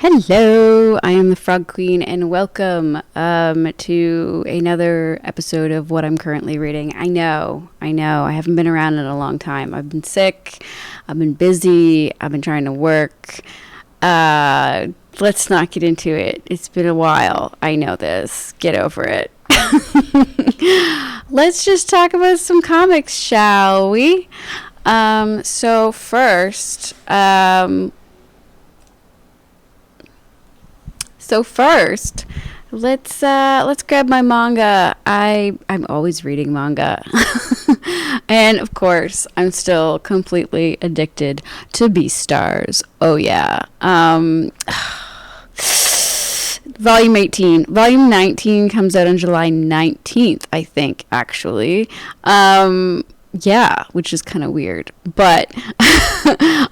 Hello, I am the Frog Queen, and welcome to another episode of what I'm currently reading. I know, I haven't been around in a long time. I've been sick, I've been busy, I've been trying to work. Let's not get into it. It's been a while. I know this. Get over it. Let's just talk about some comics, shall we? So first, let's grab my manga. I'm always reading manga. And of course, I'm still completely addicted to Beastars. Oh yeah. Volume 18. Volume 19 comes out on July 19th, I think, actually. Yeah, which is kind of weird, but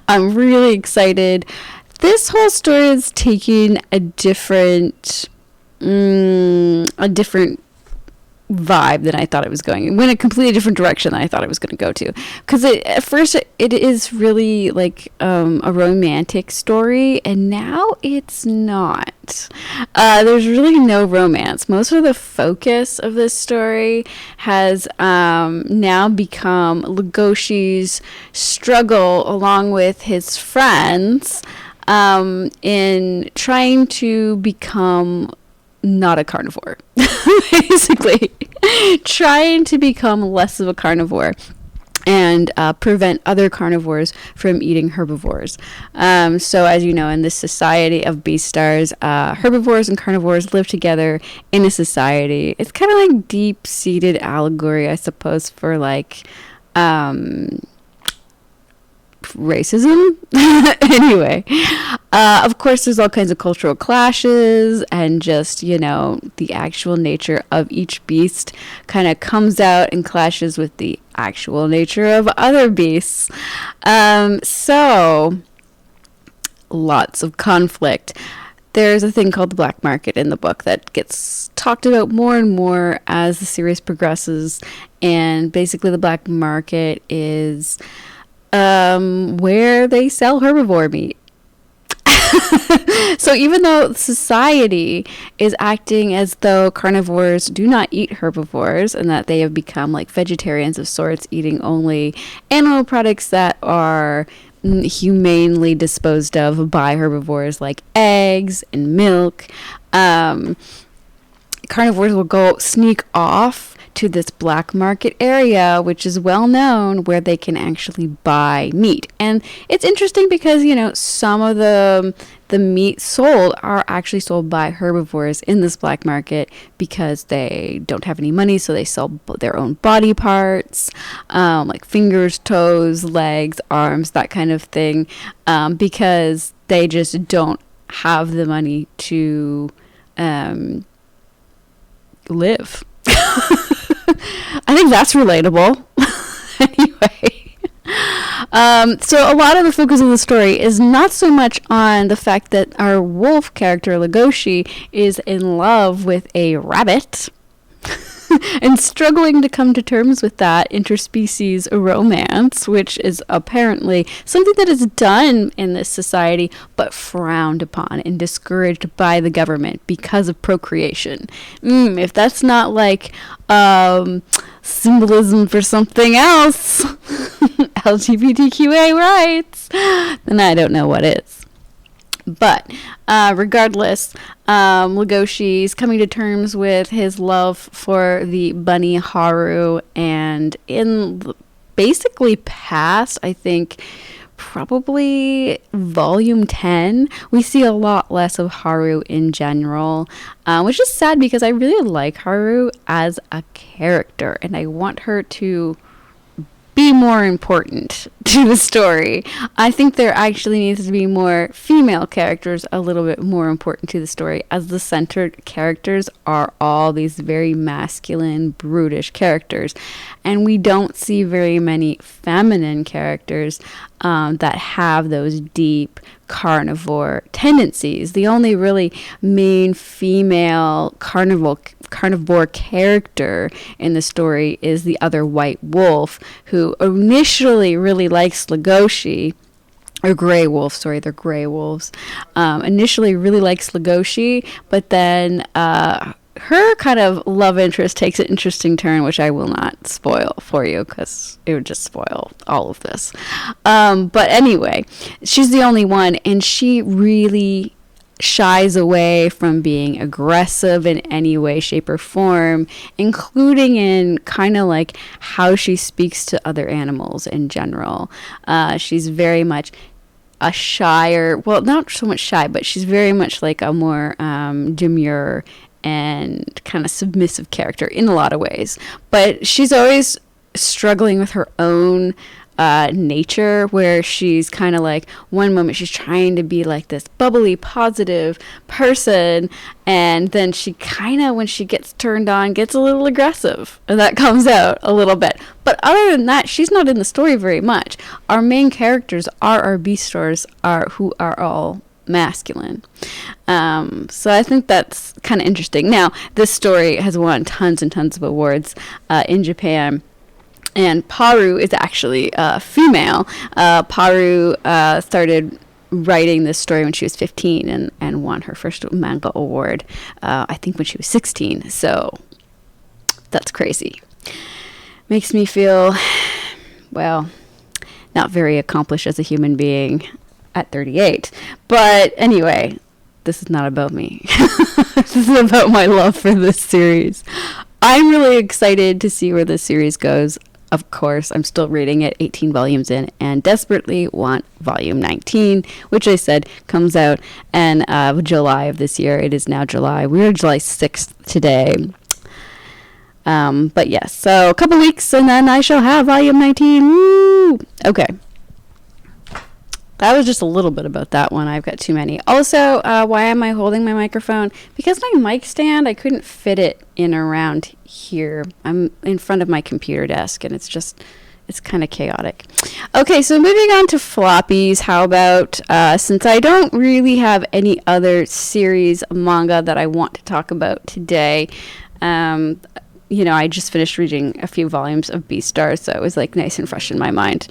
I'm really excited. This whole story is taking a different vibe than I thought it was going. It went a completely different direction than I thought it was going to go to. Because at first it is really like a romantic story, and now it's not. There's really no romance. Most of the focus of this story has now become Legoshi's struggle along with his friends in trying to become not a carnivore. Basically, trying to become less of a carnivore and prevent other carnivores from eating herbivores. So as you know, in this society of Beastars, herbivores and carnivores live together in a society. It's kind of like deep-seated allegory, I suppose, for like racism. Anyway, of course there's all kinds of cultural clashes, and just, you know, the actual nature of each beast kind of comes out and clashes with the actual nature of other beasts. So lots of conflict. There's a thing called the black market in the book that gets talked about more and more as the series progresses, and basically the black market is where they sell herbivore meat. So even though society is acting as though carnivores do not eat herbivores and that they have become like vegetarians of sorts, eating only animal products that are humanely disposed of by herbivores, like eggs and milk, carnivores will go sneak off to this black market area, which is well known, where they can actually buy meat. And it's interesting because, you know, some of the meat sold are actually sold by herbivores in this black market because they don't have any money, so they sell their own body parts, like fingers, toes, legs, arms, that kind of thing, because they just don't have the money to live. I think that's relatable. Anyway, so a lot of the focus of the story is not so much on the fact that our wolf character, Legoshi, is in love with a rabbit and struggling to come to terms with that interspecies romance, which is apparently something that is done in this society but frowned upon and discouraged by the government because of procreation. If that's not like symbolism for something else, LGBTQA rights, then I don't know what is. But regardless, Legoshi's coming to terms with his love for the bunny Haru, and in basically past, I think, probably volume 10, we see a lot less of Haru in general, which is sad because I really like Haru as a character, and I want her to be more important to the story. I think there actually needs to be more female characters a little bit more important to the story, as the centered characters are all these very masculine, brutish characters, and we don't see very many feminine characters that have those deep carnivore tendencies. The only really main female carnivore character in the story is the other white wolf, who initially really likes Legoshi, or gray wolves, sorry, they're gray wolves, initially really likes Legoshi, but then her kind of love interest takes an interesting turn, which I will not spoil for you because it would just spoil all of this. But anyway, she's the only one, and she really shies away from being aggressive in any way, shape, or form, including in kind of like how she speaks to other animals in general. She's very much a shyer, well, not so much shy, but she's very much like a more demure and kind of submissive character in a lot of ways. But she's always struggling with her own nature, where she's kind of like, one moment she's trying to be like this bubbly, positive person, and then she kind of, when she gets turned on, gets a little aggressive, and that comes out a little bit. But other than that, she's not in the story very much. Our main characters are our Beastars, who are all masculine. So I think that's kind of interesting. Now, this story has won tons and tons of awards in Japan. And Paru is actually female. Paru started writing this story when she was 15 and won her first manga award, I think when she was 16. So that's crazy. Makes me feel, well, not very accomplished as a human being at 38. But anyway, this is not about me. This is about my love for this series. I'm really excited to see where this series goes. Of course, I'm still reading it, 18 volumes in, and desperately want volume 19, which I said comes out in July of this year. It is now July. We are July 6th today. But yes, so a couple weeks, and then I shall have volume 19. Woo! Okay. That was just a little bit about that one. I've got too many. Also, why am I holding my microphone? Because my mic stand, I couldn't fit it in around here. I'm in front of my computer desk, and it's kind of chaotic. Okay, so moving on to floppies. How about, since I don't really have any other series manga that I want to talk about today, I just finished reading a few volumes of Beastars, so it was like nice and fresh in my mind.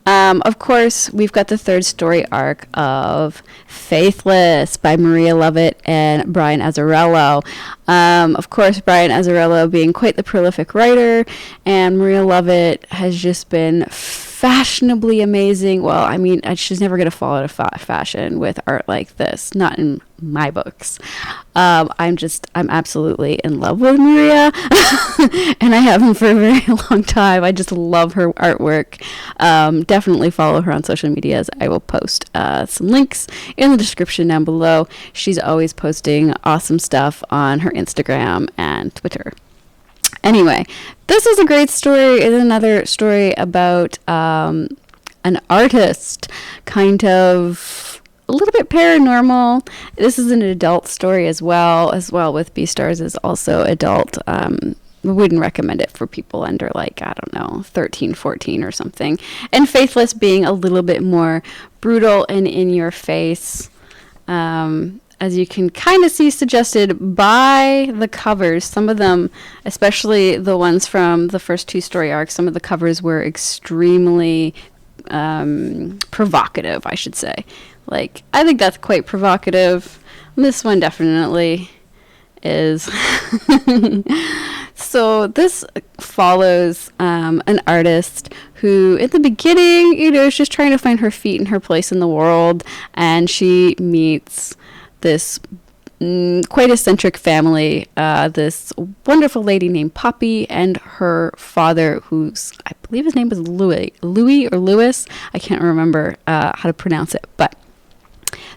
Of course, we've got the third story arc of Faithless by Maria Lovett and Brian Azzarello. Of course, Brian Azzarello being quite the prolific writer, and Maria Lovett has just been fashionably amazing. Well, I mean, she's never going to fall out of fashion with art like this, not in my books. I'm absolutely in love with Maria, and I have been for a very long time. I just love her artwork. Definitely follow her on social medias. I will post some links in the description down below. She's always posting awesome stuff on her Instagram and Twitter. Anyway, this is a great story. It's another story about an artist, kind of a little bit paranormal. This is an adult story as well with Beastars is also adult. Wouldn't recommend it for people under 13, 14 or something. And Faithless being a little bit more brutal and in your face. As you can kind of see suggested by the covers. Some of them, especially the ones from the first two story arcs, some of the covers were extremely provocative, I should say. I think that's quite provocative. This one definitely is. So this follows an artist who, at the beginning, is just trying to find her feet and her place in the world, and she meets this quite eccentric family, this wonderful lady named Poppy and her father, who's, I believe his name was Louis or Louis. I can't remember how to pronounce it, but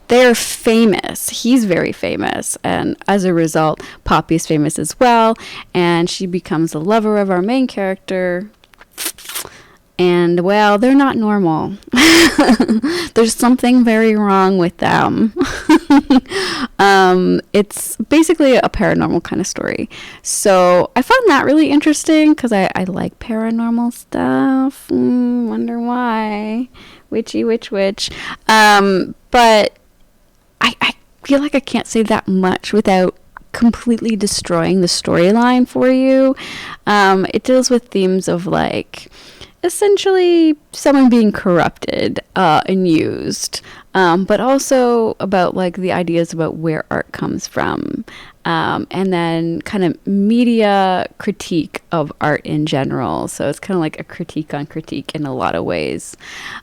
they're famous. He's very famous, and as a result, Poppy's famous as well, and she becomes the lover of our main character. And, well, they're not normal. There's something very wrong with them. It's basically a paranormal kind of story. So I found that really interesting because I like paranormal stuff. Wonder why. Witchy, witch. But I feel like I can't say that much without completely destroying the storyline for you. It deals with themes of essentially someone being corrupted and used, but also about like the ideas about where art comes from, and then kind of media critique of art in general. So it's kind of like a critique on critique in a lot of ways,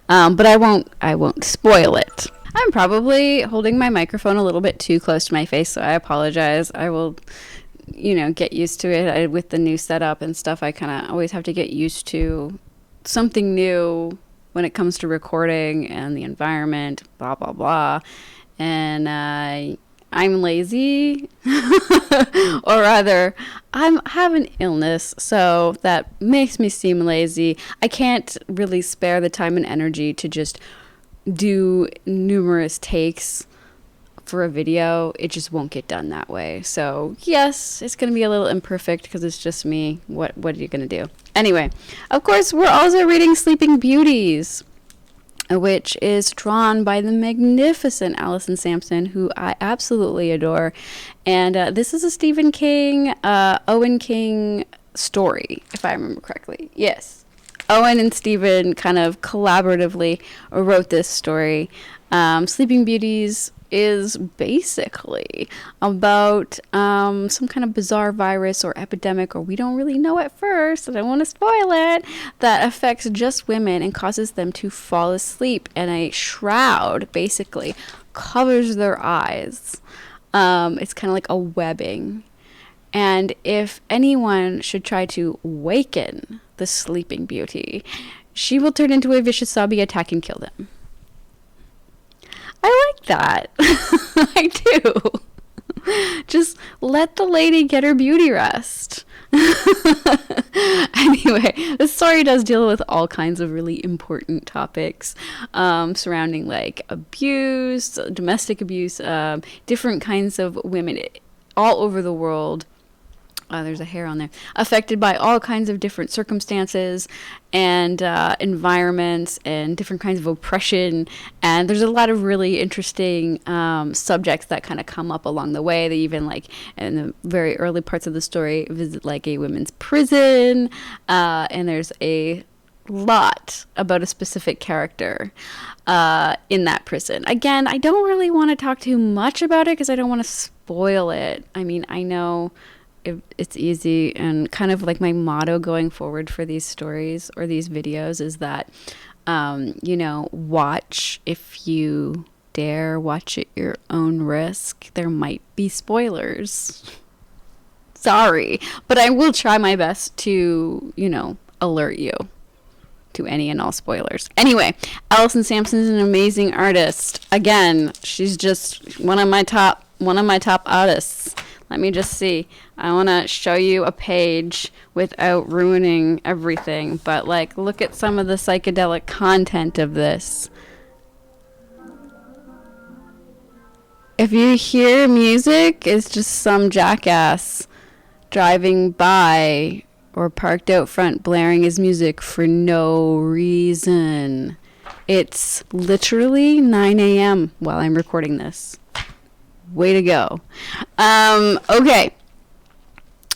but I won't spoil it. I'm probably holding my microphone a little bit too close to my face, so I apologize. I will, get used to it. With the new setup and stuff, I kind of always have to get used to something new when it comes to recording and the environment, blah, blah, blah. And I'm lazy, or rather, I have an illness, so that makes me seem lazy. I can't really spare the time and energy to just do numerous takes for a video. It just won't get done that way. So yes, it's going to be a little imperfect because it's just me. What are you going to do? Anyway, of course, we're also reading Sleeping Beauties, which is drawn by the magnificent Allison Sampson, who I absolutely adore. And this is a Stephen King, Owen King story, if I remember correctly. Yes. Owen and Stephen kind of collaboratively wrote this story. Sleeping Beauties is basically about some kind of bizarre virus or epidemic, or we don't really know at first, I don't want to spoil it, that affects just women and causes them to fall asleep, and a shroud basically covers their eyes. It's kind of like a webbing. And if anyone should try to waken the Sleeping Beauty, she will turn into a vicious zombie, attack, and kill them. I like that. I do. Just let the lady get her beauty rest. Anyway, the story does deal with all kinds of really important topics surrounding like abuse, domestic abuse, different kinds of women all over the world. There's a hair on there. Affected by all kinds of different circumstances and environments and different kinds of oppression. And there's a lot of really interesting subjects that kind of come up along the way. They even, like, in the very early parts of the story, visit, like, a women's prison. And there's a lot about a specific character in that prison. Again, I don't really want to talk too much about it because I don't want to spoil it. I mean, I know it's easy, and kind of like my motto going forward for these stories or these videos is that watch if you dare, watch at your own risk. There might be spoilers. Sorry, but I will try my best to alert you to any and all spoilers. Anyway, Allison Sampson is an amazing artist. Again, she's just one of my top artists. Let me just see. I want to show you a page without ruining everything, but like, look at some of the psychedelic content of this. If you hear music, it's just some jackass driving by or parked out front blaring his music for no reason. It's literally 9 a.m. while I'm recording this. Way to go. Okay.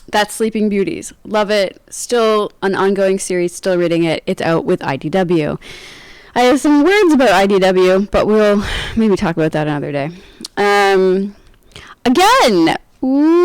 That's Sleeping Beauties. Love it. Still an ongoing series. Still reading it. It's out with IDW. I have some words about IDW, but we'll maybe talk about that another day. Again,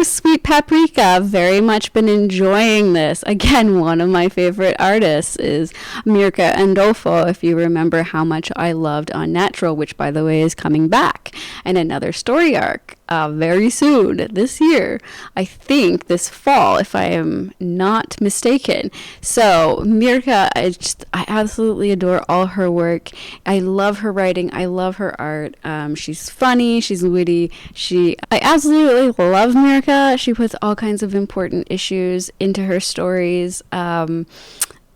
Sweet Paprika. Very much been enjoying this. Again, one of my favorite artists is Mirka Andolfo, if you remember how much I loved Unnatural, which, by the way, is coming back. And another story arc very soon, this year. I think this fall, if I am not mistaken. So, Mirka, I absolutely adore all her work. I love her writing. I love her art. She's funny. She's witty. I absolutely love Mirka. She puts all kinds of important issues into her stories.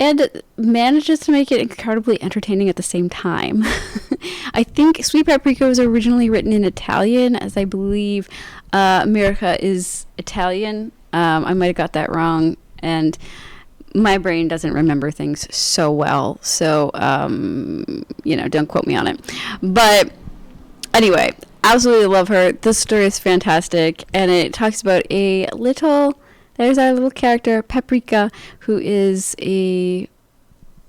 And manages to make it incredibly entertaining at the same time. I think Sweet Paprika was originally written in Italian, as I believe Mirka is Italian. I might have got that wrong, and my brain doesn't remember things so well, so, don't quote me on it. But anyway, absolutely love her. This story is fantastic, and it talks about there's our little character, Paprika, who is a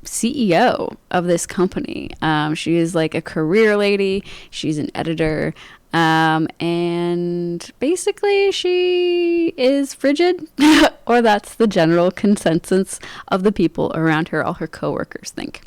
CEO of this company. She is like a career lady. She's an editor. And basically she is frigid, or that's the general consensus of the people around her. All her coworkers think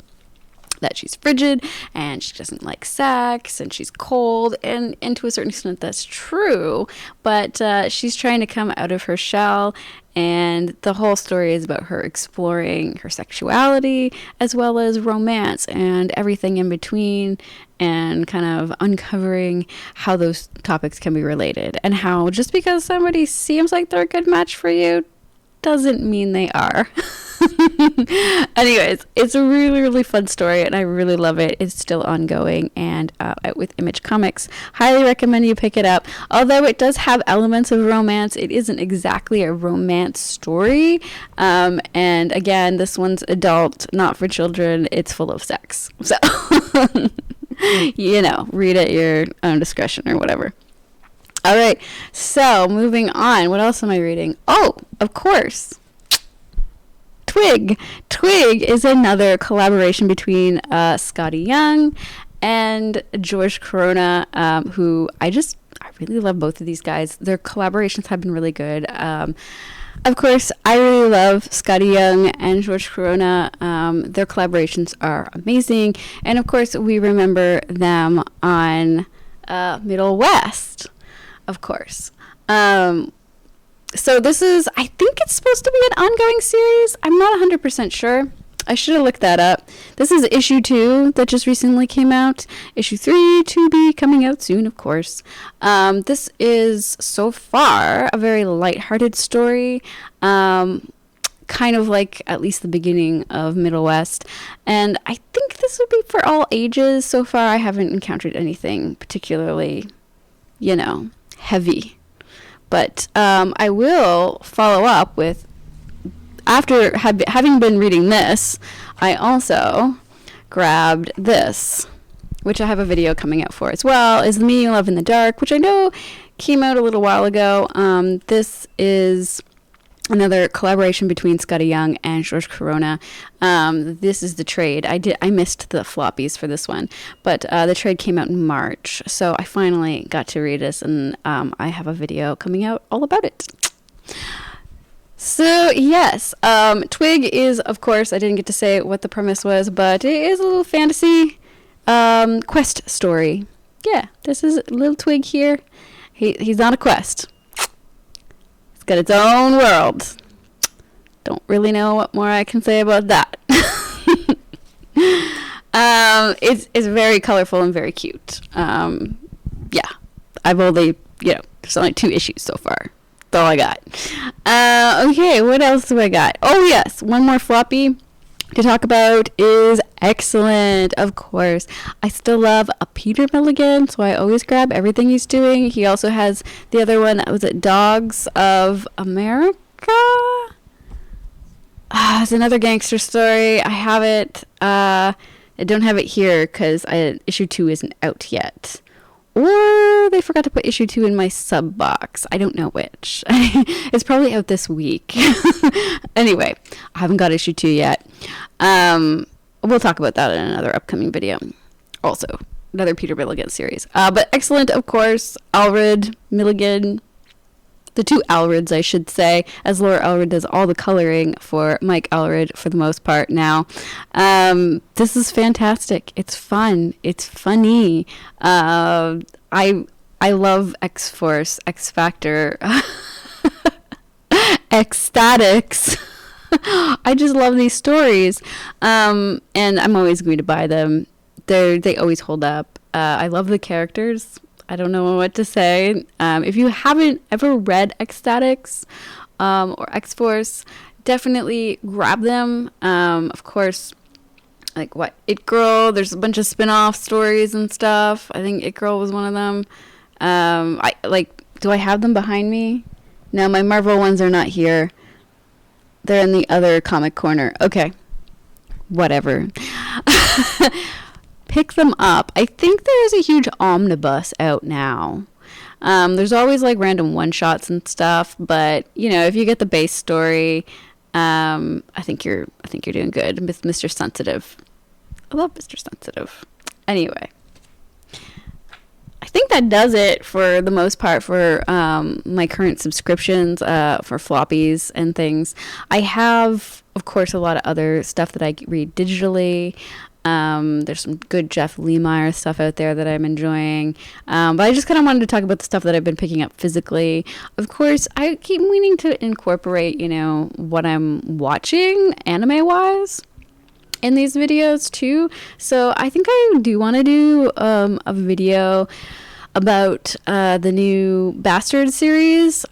that she's frigid and she doesn't like sex and she's cold, and to a certain extent that's true, but she's trying to come out of her shell, and the whole story is about her exploring her sexuality as well as romance and everything in between, and kind of uncovering how those topics can be related, and how just because somebody seems like they're a good match for you doesn't mean they are. Anyways, it's a really, really fun story, and I really love it. It's still ongoing, and out with Image Comics. Highly recommend you pick it up. Although it does have elements of romance, it isn't exactly a romance story. And again, this one's adult, not for children. It's full of sex. So, read at your own discretion or whatever. All right, so moving on. What else am I reading? Oh, of course. Twig. Twig is another collaboration between Scotty Young and George Corona, who I really love both of these guys. Their collaborations have been really good. Of course, I really love Scotty Young and George Corona. Their collaborations are amazing. And of course, we remember them on Middle West, of course. So this is, I think it's supposed to be an ongoing series. I'm not 100% sure. I should have looked that up. This is issue 2 that just recently came out. Issue 3 to be coming out soon, of course. This is, so far, a very lighthearted story. Kind of like at least the beginning of Middle West. And I think this would be for all ages. So far, I haven't encountered anything particularly, heavy. But I will follow up with, after having been reading this, I also grabbed this, which I have a video coming out for as well, is The Meaning of Love in the Dark, which I know came out a little while ago. This is another collaboration between Scotty Young and George Corona. This is the trade. I missed the floppies for this one, but the trade came out in March, so I finally got to read this, and I have a video coming out all about it. So yes, Twig is, of course, I didn't get to say what the premise was, but it is a little fantasy quest story. Yeah, this is little Twig here. He's on a quest. Got its own world. Don't really know what more I can say about that. It's very colorful and very cute. Yeah, I've only, there's only 2 issues so far. That's all I got. Okay, what else do I got? Oh yes, one more floppy to talk about is Excellent, of course. I still love a Peter Milligan, so I always grab everything he's doing. He also has the other one, was it Dogs of America? It's another gangster story. I have it. I don't have it here because issue 2 isn't out yet. Or they forgot to put issue 2 in my sub box. I don't know which. It's probably out this week. Anyway, I haven't got issue 2 yet. We'll talk about that in another upcoming video. Also, another Peter Milligan series. But Excellent, of course. Allred, Milligan. The 2 Allreds, I should say, as Laura Allred does all the coloring for Mike Allred for the most part now. This is fantastic. It's fun. It's funny. I love X-Force, X-Factor, Ecstatics. I just love these stories. And I'm always going to buy them. They always hold up. I love the characters. I don't know what to say. If you haven't ever read Ecstatics or X-Force, definitely grab them. Of course, like what? It Girl, there's a bunch of spin-off stories and stuff. I think It Girl was one of them. Do I have them behind me? No, my Marvel ones are not here. They're in the other comic corner. Okay. Whatever. Pick them up. I think there's a huge omnibus out now. There's always like random one-shots and stuff, but if you get the base story, I think you're doing good, Mr. Sensitive. I love Mr. Sensitive. Anyway, I think that does it for the most part for my current subscriptions for floppies and things. I have, of course, a lot of other stuff that I read digitally. There's some good Jeff Lemire stuff out there that I'm enjoying. But I just kind of wanted to talk about the stuff that I've been picking up physically. Of course, I keep meaning to incorporate, what I'm watching anime-wise in these videos too. So I think I do want to do a video about the new Bastard series,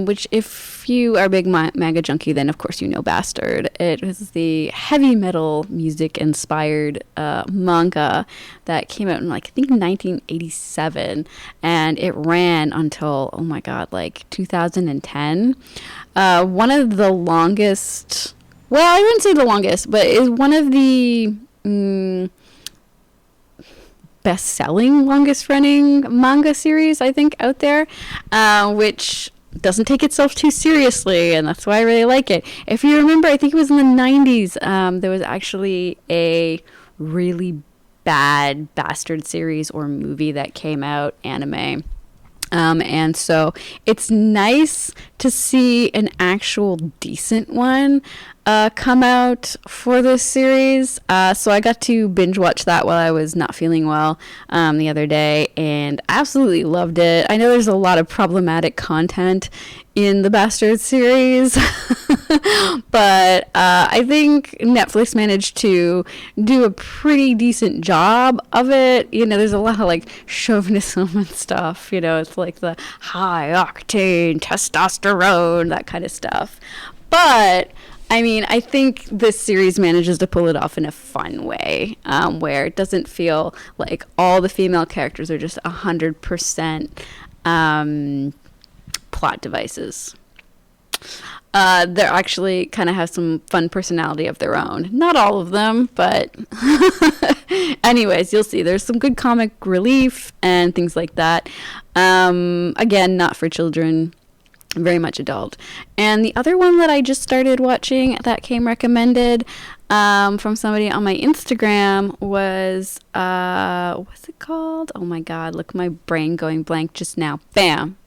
which if you are a big manga junkie, then of course you know Bastard. It was the heavy metal music inspired manga that came out in I think 1987, and it ran until 2010. One of the longest, well, I wouldn't say the longest, but is one of the best-selling, longest-running manga series, I think, out there, which doesn't take itself too seriously, and that's why I really like it. If you remember, I think it was in the 90s, there was actually a really bad Bastard series or movie that came out, anime. And so it's nice to see an actual decent one come out for this series. So I got to binge watch that while I was not feeling well the other day, and absolutely loved it. I know there's a lot of problematic content in the Bastard series, but I think Netflix managed to do a pretty decent job of it. There's a lot of chauvinism and stuff. It's like the high octane testosterone, that kind of stuff. But I think this series manages to pull it off in a fun way, where it doesn't feel like all the female characters are just 100% plot devices. They actually kind of have some fun personality of their own. Not all of them, but anyways, you'll see. There's some good comic relief and things like that. Again, not for children. Very much adult. And the other one that I just started watching that came recommended from somebody on my Instagram was, what's it called? Oh my God, look, my brain going blank just now. Bam.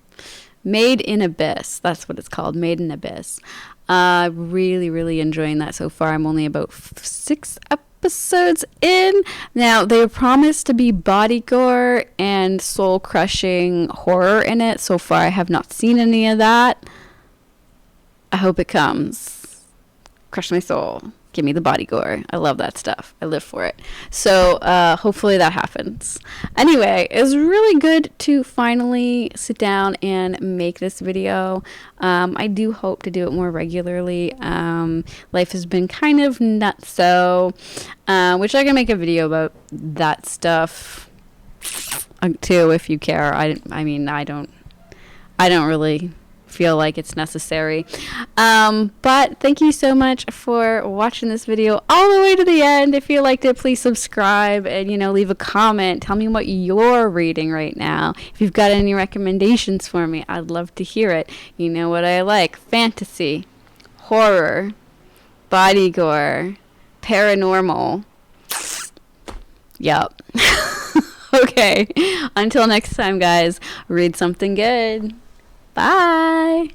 Made in Abyss. That's what it's called. Made in Abyss. Really, really enjoying that so far. I'm only about 6 episodes in. Now, they promised to be body gore and soul-crushing horror in it. So far, I have not seen any of that. I hope it comes. Crush my soul. Give me the body gore. I love that stuff. I live for it. So hopefully that happens. Anyway, it was really good to finally sit down and make this video. I do hope to do it more regularly. Life has been kind of nuts, so which I can make a video about that stuff too if you care. I don't really feel like it's necessary, but thank you so much for watching this video all the way to the end. If you liked it, please subscribe and leave a comment. Tell me what you're reading right now. If you've got any recommendations for me, I'd love to hear it. You know what I like: fantasy, horror, body gore, paranormal. Yup. Okay, until next time, guys, read something good. Bye.